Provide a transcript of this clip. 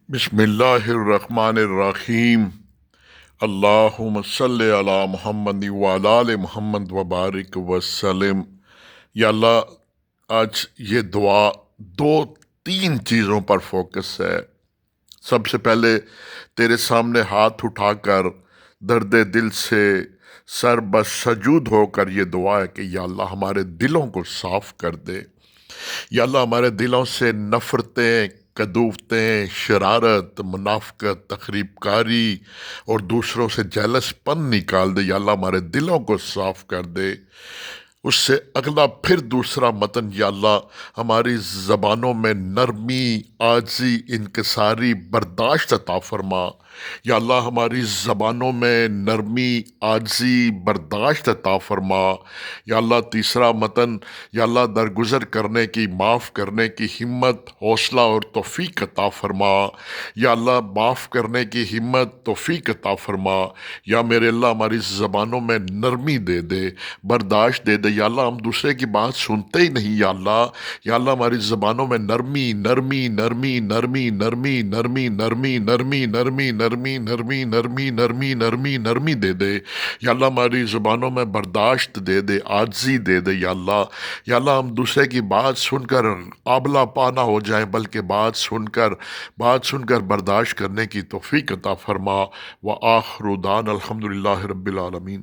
بسم اللہ الرحمن الرحیم۔ اللہم صلی علی محمد وعلی آل محمد وبارک وسلم۔ یا اللہ، آج یہ دعا دو تین چیزوں پر فوکس ہے۔ سب سے پہلے تیرے سامنے ہاتھ اٹھا کر درد دل سے سر بس سجود ہو کر یہ دعا ہے کہ یا اللہ ہمارے دلوں کو صاف کر دے۔ یا اللہ ہمارے دلوں سے نفرتیں، کدوفتیں، شرارت، منافقت، تخریب کاری اور دوسروں سے جیلس پن نکال دے۔ یا اللہ ہمارے دلوں کو صاف کر دے۔ اس سے اگلا پھر دوسرا متن، یا اللہ ہماری زبانوں میں نرمی، عاجزی، انکساری، برداشت عطا فرما۔ یا اللہ ہماری زبانوں میں نرمی، عاجزی، برداشت عطا فرما۔ یا اللہ تیسرا متن، یا اللہ درگزر کرنے کی، معاف کرنے کی ہمت، حوصلہ اور توفیق عطا فرما۔ یا اللہ معاف کرنے کی ہمت، توفیق عطا فرما۔ یا میرے اللہ ہماری زبانوں میں نرمی دے دے، برداشت دے دے۔ یا اللہ ہم دوسرے کی بات سنتے ہی نہیں۔ یا اللہ، یا اللہ ہماری زبانوں میں نرمی نرمی نرمی نرمی نرمی نرمی نرمی نرمی نرمی نرمی نرمی نرمی نرمی نرمی نرمی دے دے۔ یا اللہ ہماری زبانوں میں برداشت دے دے، عاجزی دے دے۔ یا اللہ، یا اللہ ہم دوسرے کی بات سن کر آبلہ پانا ہو جائیں، بلکہ بات سن کر برداشت کرنے کی توفیق عطا فرما۔ وآخر دعوانا الحمدللہ رب العالمین۔